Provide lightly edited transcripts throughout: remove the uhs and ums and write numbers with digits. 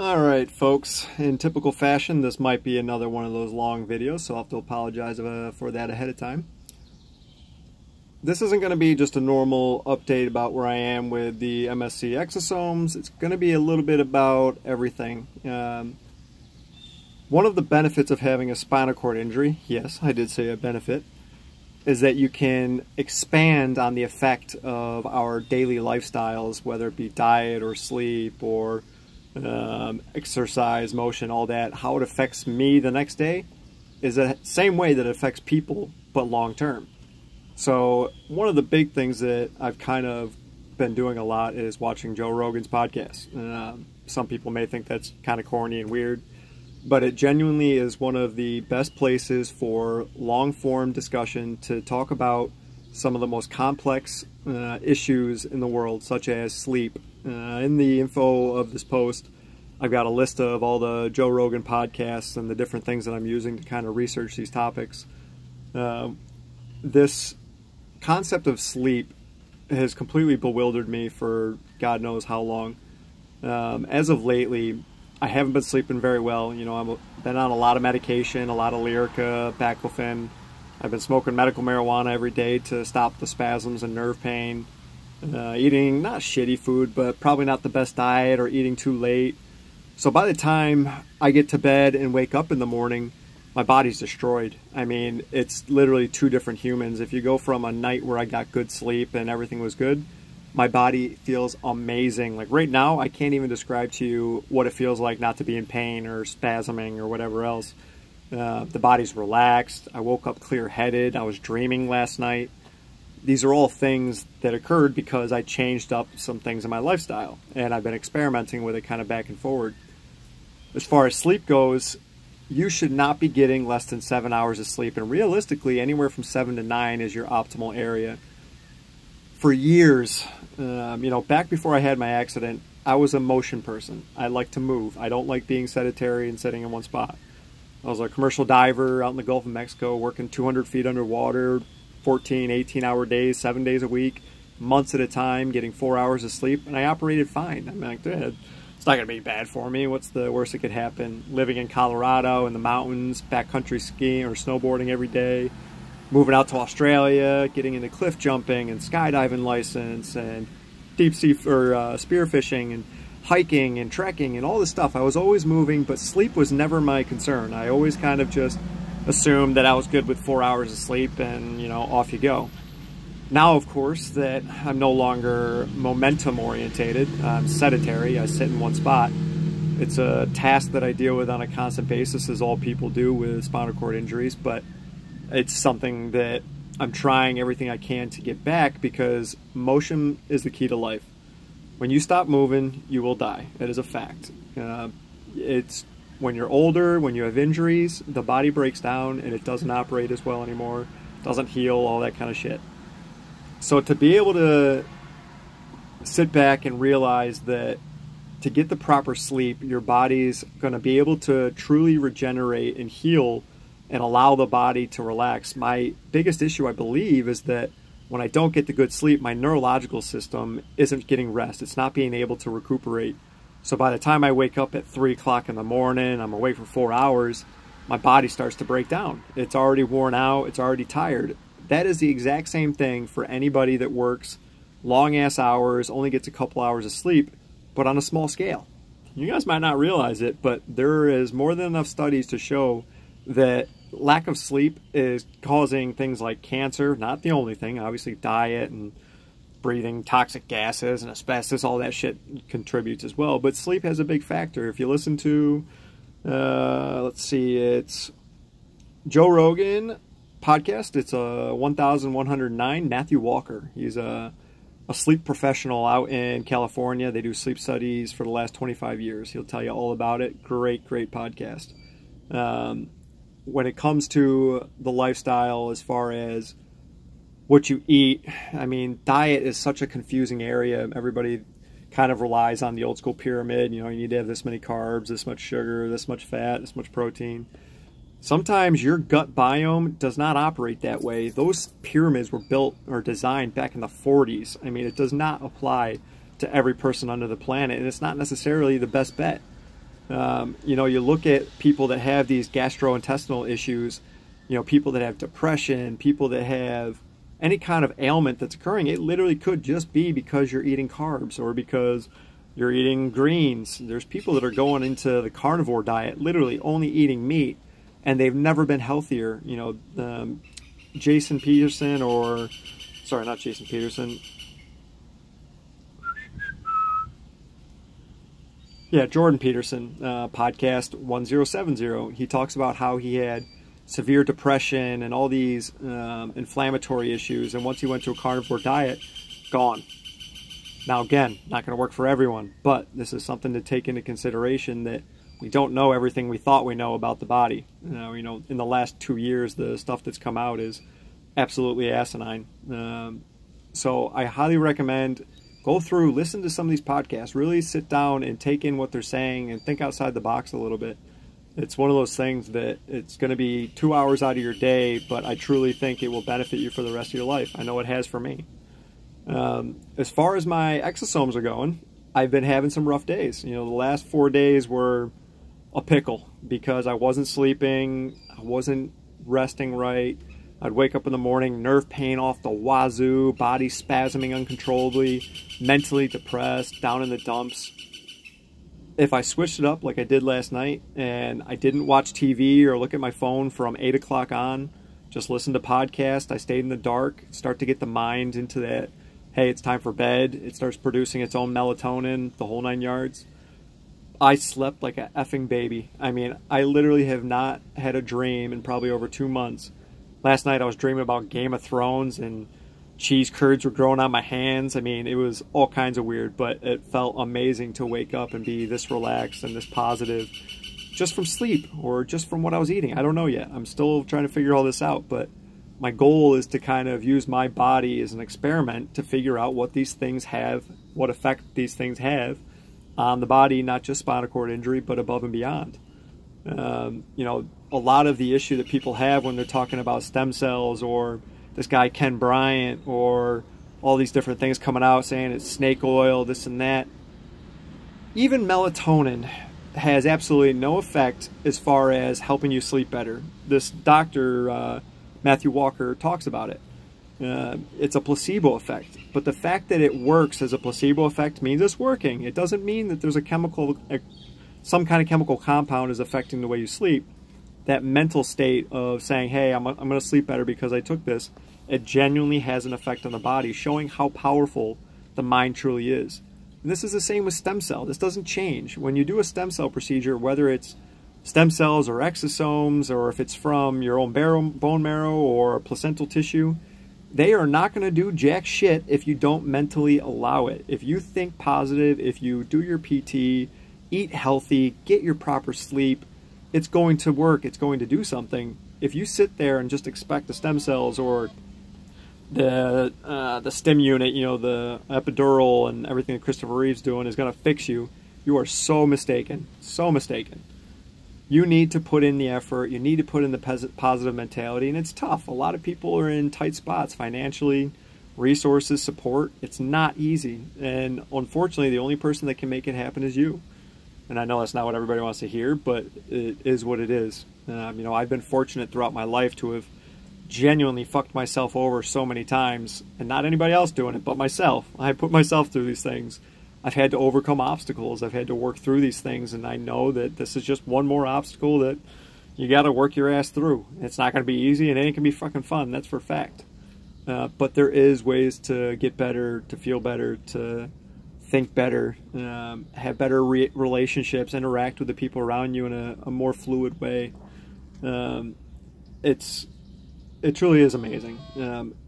Alright folks, in typical fashion this might be another one of those long videos, so I'll have to apologize for that ahead of time. This isn't going to be just a normal update about where I am with the MSC exosomes. It's going to be a little bit about everything. One of the benefits of having a spinal cord injury, yes, I did say a benefit, is that you can expand on the effect of our daily lifestyles, whether it be diet or sleep or exercise, motion, all that. How it affects me the next day is the same way that it affects people, but long term. So one of the big things that I've kind of been doing a lot is watching Joe Rogan's podcast. Some people may think that's kind of corny and weird, but it genuinely is one of the best places for long form discussion to talk about some of the most complex issues in the world, such as sleep. In the info of this post, I've got a list of all the Joe Rogan podcasts and the different things that I'm using to kind of research these topics. This concept of sleep has completely bewildered me for God knows how long. As of lately, I haven't been sleeping very well. You know, I've been on a lot of medication, a lot of Lyrica, Baclofen. I've been smoking medical marijuana every day to stop the spasms and nerve pain. Eating not shitty food, but probably not the best diet, or eating too late. So by the time I get to bed and wake up in the morning, my body's destroyed. I mean, it's literally two different humans. If you go from a night where I got good sleep and everything was good, my body feels amazing. Like right now, I can't even describe to you what it feels like not to be in pain or spasming or whatever else. The body's relaxed. I woke up clear-headed. I was dreaming last night. These are all things that occurred because I changed up some things in my lifestyle, and I've been experimenting with it kind of back and forward. As far as sleep goes, you should not be getting less than 7 hours of sleep, and realistically, anywhere from 7 to 9 is your optimal area. For years, back before I had my accident, I was a motion person. I like to move. I don't like being sedentary and sitting in one spot. I was a commercial diver out in the Gulf of Mexico, working 200 feet underwater, 14, 18-hour days, 7 days a week, months at a time, getting 4 hours of sleep, and I operated fine. I'm like, it's not going to be bad for me. What's the worst that could happen? Living in Colorado in the mountains, backcountry skiing or snowboarding every day, moving out to Australia, getting into cliff jumping and skydiving license and deep sea or spearfishing and hiking and trekking and all this stuff. I was always moving, but sleep was never my concern. I always kind of just assumed that I was good with 4 hours of sleep and, off you go. Now, of course, that I'm no longer momentum orientated, I'm sedentary, I sit in one spot. It's a task that I deal with on a constant basis, as all people do with spinal cord injuries, but it's something that I'm trying everything I can to get back, because motion is the key to life. When you stop moving, you will die. It is a fact. It's when you're older, when you have injuries, the body breaks down and it doesn't operate as well anymore, doesn't heal, all that kind of shit. So to be able to sit back and realize that to get the proper sleep, your body's going to be able to truly regenerate and heal and allow the body to relax. My biggest issue, I believe, is that when I don't get the good sleep, my neurological system isn't getting rest. It's not being able to recuperate. So by the time I wake up at 3 o'clock in the morning, I'm awake for 4 hours, my body starts to break down. It's already worn out. It's already tired. That is the exact same thing for anybody that works long-ass hours, only gets a couple hours of sleep, but on a small scale. You guys might not realize it, but there is more than enough studies to show that lack of sleep is causing things like cancer. Not the only thing. Obviously, diet and breathing toxic gases and asbestos, all that shit contributes as well. But sleep has a big factor. If you listen to, let's see, it's Joe Rogan podcast. It's 1109. Matthew Walker. He's a sleep professional out in California. They do sleep studies for the last 25 years. He'll tell you all about it. Great podcast. When it comes to the lifestyle, as far as what you eat, I mean, diet is such a confusing area. Everybody kind of relies on the old school pyramid. You need to have this many carbs, this much sugar, this much fat, this much protein. Sometimes your gut biome does not operate that way. Those pyramids were built or designed back in the 40s. I mean, it does not apply to every person under the planet, and it's not necessarily the best bet. You know, you look at people that have these gastrointestinal issues, you know, people that have depression, people that have any kind of ailment that's occurring. It literally could just be because you're eating carbs or because you're eating greens. There's people that are going into the carnivore diet, literally only eating meat, and they've never been healthier. You know, Jason Peterson, or sorry, not Jason Peterson. Yeah, Jordan Peterson, podcast 1070. He talks about how he had severe depression and all these inflammatory issues, and once he went to a carnivore diet, gone. Now again, not going to work for everyone, but this is something to take into consideration, that we don't know everything we thought we know about the body. You know, in the last 2 years, the stuff that's come out is absolutely asinine. So I highly recommend go through, listen to some of these podcasts, really sit down and take in what they're saying and think outside the box a little bit. It's one of those things that it's going to be 2 hours out of your day, but I truly think it will benefit you for the rest of your life. I know it has for me. As far as my exosomes are going, I've been having some rough days. You know, the last 4 days were a pickle because I wasn't sleeping, I wasn't resting right. I'd wake up in the morning, nerve pain off the wazoo, body spasming uncontrollably, mentally depressed, down in the dumps. If I switched it up like I did last night and I didn't watch TV or look at my phone from 8 o'clock on, just listen to podcasts, I stayed in the dark, start to get the mind into that, hey, it's time for bed, it starts producing its own melatonin, the whole 9 yards. I slept like an effing baby. I mean, I literally have not had a dream in probably over 2 months. Last night I was dreaming about Game of Thrones and cheese curds were growing on my hands. I mean, it was all kinds of weird, but it felt amazing to wake up and be this relaxed and this positive just from sleep or just from what I was eating. I don't know yet. I'm still trying to figure all this out, but my goal is to kind of use my body as an experiment to figure out what these things have, what effect these things have on the body, not just spinal cord injury, but above and beyond. You know, a lot of the issue that people have when they're talking about stem cells, or this guy Ken Bryant, or all these different things coming out saying it's snake oil, this and that. Even melatonin has absolutely no effect as far as helping you sleep better. This doctor, Matthew Walker, talks about it. It's a placebo effect, but the fact that it works as a placebo effect means it's working. It doesn't mean that there's a chemical, some kind of chemical compound is affecting the way you sleep. That mental state of saying, hey, I'm going to sleep better because I took this, it genuinely has an effect on the body, showing how powerful the mind truly is. And this is the same with stem cell. This doesn't change. When you do a stem cell procedure, whether it's stem cells or exosomes, or if it's from your own bone marrow or placental tissue, they are not going to do jack shit if you don't mentally allow it. If you think positive, if you do your PT, eat healthy, get your proper sleep, it's going to work. It's going to do something. If you sit there and just expect the stem cells or the stim unit, you know, the epidural and everything that Christopher Reeve's doing is going to fix you, you are so mistaken. So mistaken. You need to put in the effort. You need to put in the positive mentality, and it's tough. A lot of people are in tight spots financially, resources, support. It's not easy, and unfortunately, the only person that can make it happen is you. And I know that's not what everybody wants to hear, but it is what it is. You know, I've been fortunate throughout my life to have genuinely fucked myself over so many times, and not anybody else doing it, but myself. I put myself through these things. I've had to overcome obstacles. I've had to work through these things, and I know that this is just one more obstacle that you got to work your ass through. It's not going to be easy, and it ain't going to be fucking fun. That's for a fact. But there is ways to get better, to feel better, to think better, have better relationships, interact with the people around you in a more fluid way. It truly is amazing.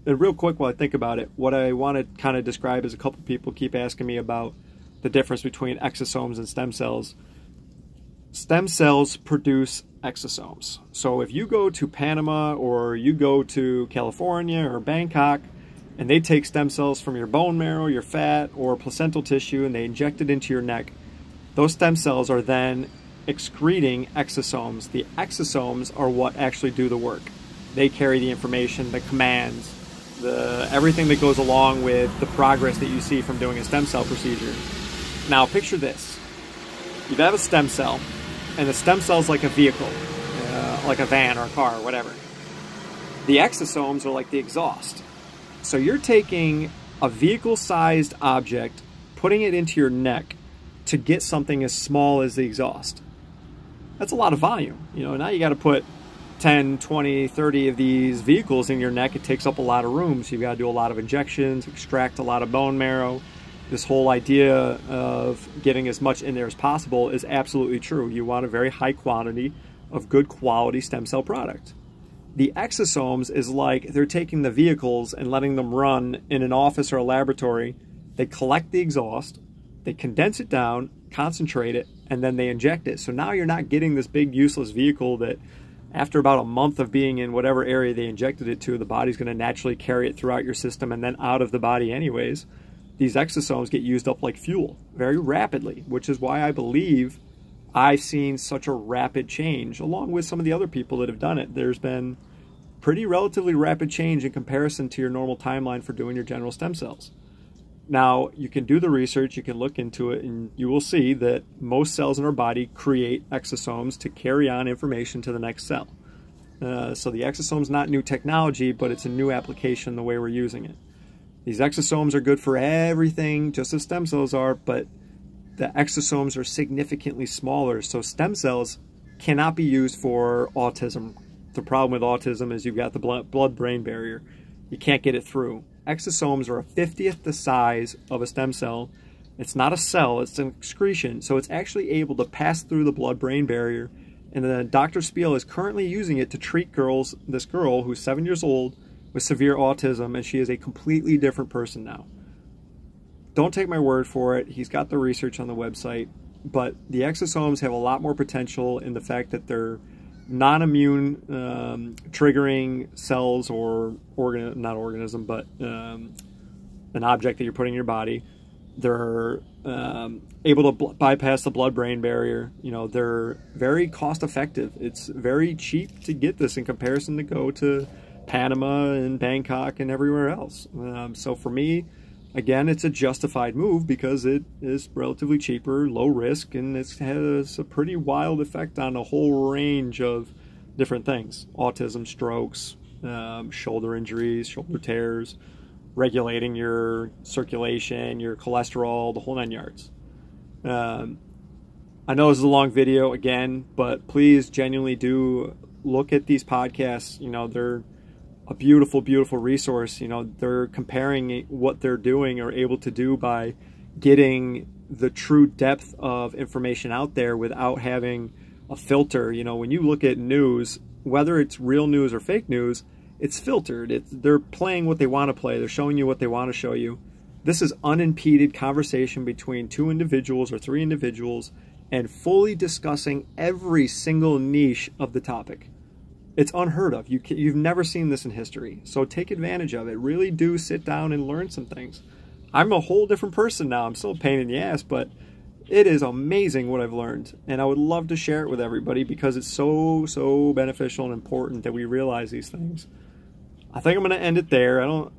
And real quick, while I think about it, what I want to kind of describe is a couple people keep asking me about the difference between exosomes and stem cells. Stem cells produce exosomes. So if you go to Panama or you go to California or Bangkok and they take stem cells from your bone marrow, your fat, or placental tissue and they inject it into your neck, those stem cells are then excreting exosomes. The exosomes are what actually do the work. They carry the information, the commands, everything that goes along with the progress that you see from doing a stem cell procedure. Now picture this. You have a stem cell, and the stem cell is like a vehicle, like a van or a car or whatever. The exosomes are like the exhaust. So you're taking a vehicle-sized object, putting it into your neck to get something as small as the exhaust. That's a lot of volume. You know, now you got to put 10, 20, 30 of these vehicles in your neck. It takes up a lot of room, so you've got to do a lot of injections, extract a lot of bone marrow. This whole idea of getting as much in there as possible is absolutely true. You want a very high quantity of good quality stem cell product. The exosomes is like they're taking the vehicles and letting them run in an office or a laboratory. They collect the exhaust, they condense it down, concentrate it, and then they inject it. So now you're not getting this big useless vehicle that after about a month of being in whatever area they injected it to, the body's going to naturally carry it throughout your system and then out of the body anyways. These exosomes get used up like fuel very rapidly, which is why I believe I've seen such a rapid change, along with some of the other people that have done it. There's been pretty relatively rapid change in comparison to your normal timeline for doing your general stem cells. Now, you can do the research, you can look into it, and you will see that most cells in our body create exosomes to carry on information to the next cell. So the exosome's not new technology, but it's a new application the way we're using it. These exosomes are good for everything, just as stem cells are, but the exosomes are significantly smaller, so stem cells cannot be used for autism. The problem with autism is you've got the blood-brain barrier. You can't get it through. Exosomes are a 50th the size of a stem cell. It's not a cell, it's an excretion, so it's actually able to pass through the blood-brain barrier, and then Dr. Spiel is currently using it to treat this girl who's 7 years old with severe autism, and she is a completely different person now. Don't take my word for it. He's got the research on the website, but the exosomes have a lot more potential in the fact that they're non-immune triggering cells or not organism, but an object that you're putting in your body. They're able to bypass the blood-brain barrier. You know, they're very cost-effective. It's very cheap to get this in comparison to go to Panama and Bangkok and everywhere else. So for me, again, it's a justified move because it is relatively cheaper, low risk, and it has a pretty wild effect on a whole range of different things. Autism, strokes, shoulder injuries, shoulder tears, regulating your circulation, your cholesterol, the whole 9 yards. I know this is a long video again, but please genuinely do look at these podcasts. You know, they're a beautiful, beautiful resource. You know, they're comparing what they're doing or able to do by getting the true depth of information out there without having a filter. You know, when you look at news, whether it's real news or fake news, it's filtered. They're playing what they want to play. They're showing you what they want to show you. This is unimpeded conversation between 2 individuals or 3 individuals and fully discussing every single niche of the topic. It's unheard of. You've never seen this in history. So take advantage of it. Really do sit down and learn some things. I'm a whole different person now. I'm still a pain in the ass, but it is amazing what I've learned. And I would love to share it with everybody because it's so, so beneficial and important that we realize these things. I think I'm going to end it there. I don't